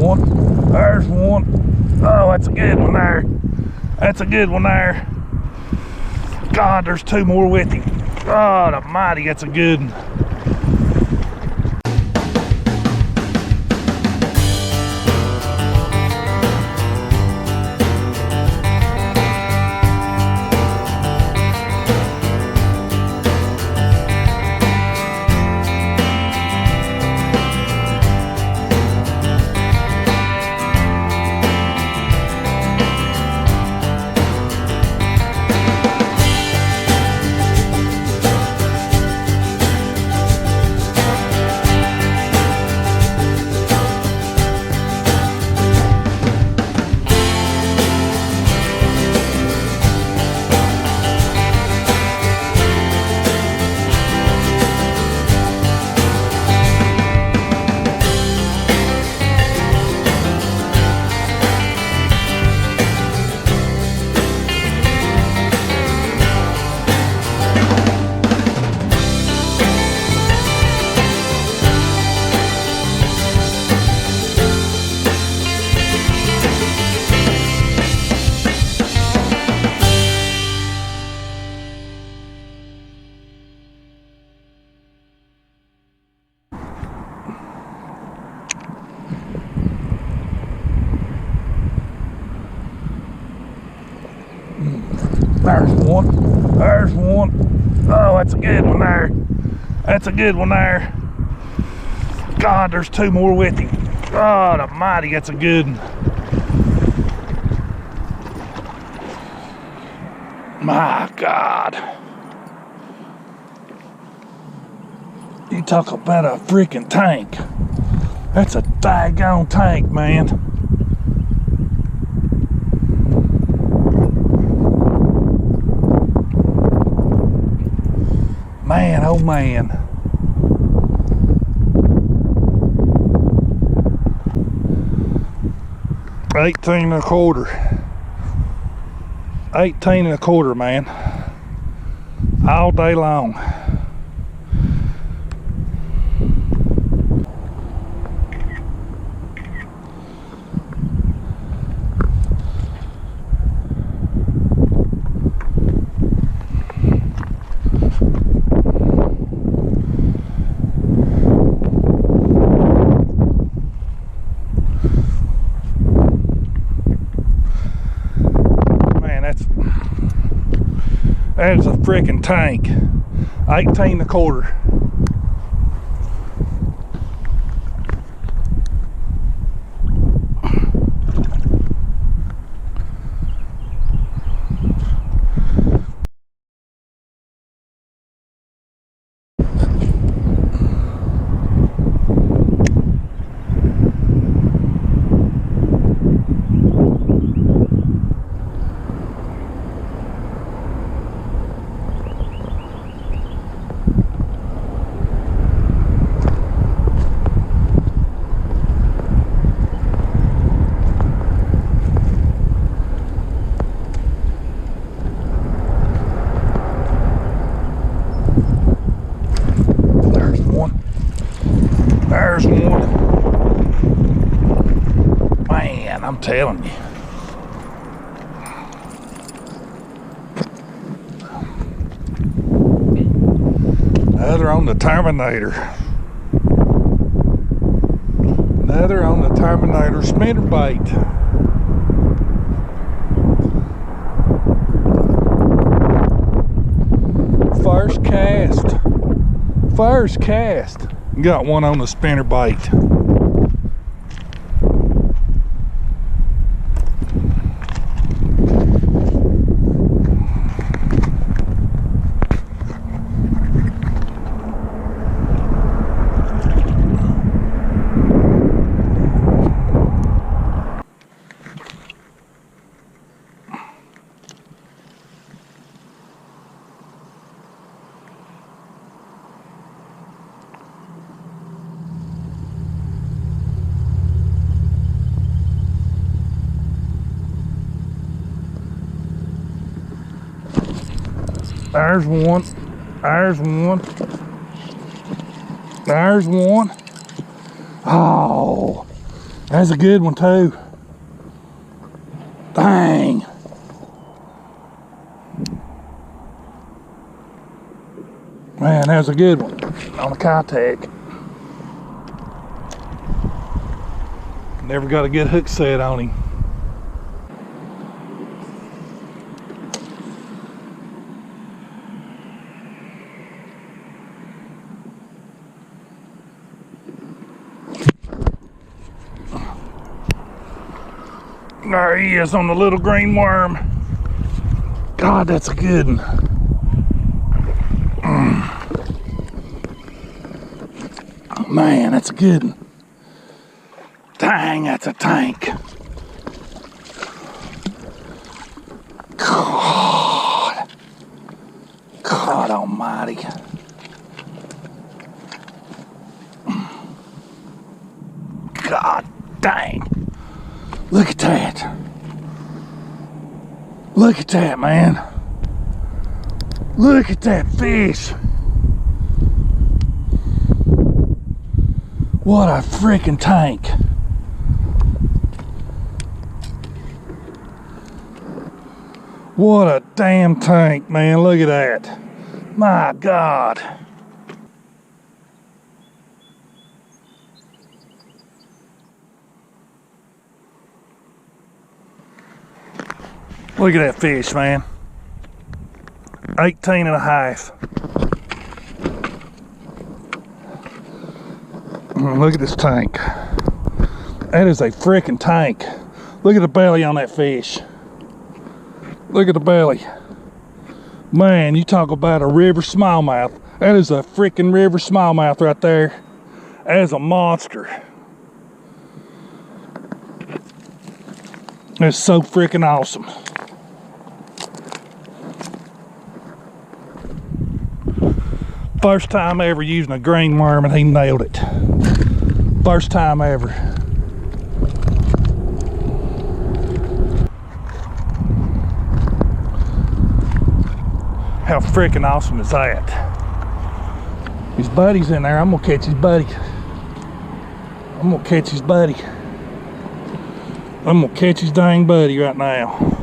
one. There's one. Oh, that's a good one there. That's a good one there. God, there's two more with him. God almighty, that's a good one. There's one. There's one. Oh, that's a good one there. That's a good one there. God, there's two more with him. God almighty, that's a good one. My God. You talk about a freaking tank. That's a daggone tank, man. Man, oh man. $18 and a quarter. 18 and a quarter, man. All day long. That is a freaking tank. 18 and a quarter. There's one. Man, I'm telling you. Another on the Terminator. Another on the Terminator spinnerbait. First cast. First cast. Got one on the spinnerbait. There's one. There's one. There's one. Oh, That's a good one too. Dang. Man, that was a good one on a kayak. Never got a good hook set on him. There he is on the little green worm. God, that's a good one. Oh, man, that's a good one. Dang, that's a tank. God. God almighty. God dang. Look at that. Look at that, man. Look at that fish. What a freaking tank. What a damn tank, man. Look at that. My God. Look at that fish, man. 18 and a half. Look at this tank. That is a freaking tank. Look at the belly on that fish. Look at the belly. Man, you talk about a river smallmouth. That is a freaking river smallmouth right there. That is a monster. That's so freaking awesome. First time ever using a green worm and he nailed it. First time ever. How freaking awesome is that? His buddy's in there. I'm gonna catch his buddy. I'm gonna catch his buddy. I'm gonna catch his dang buddy right now.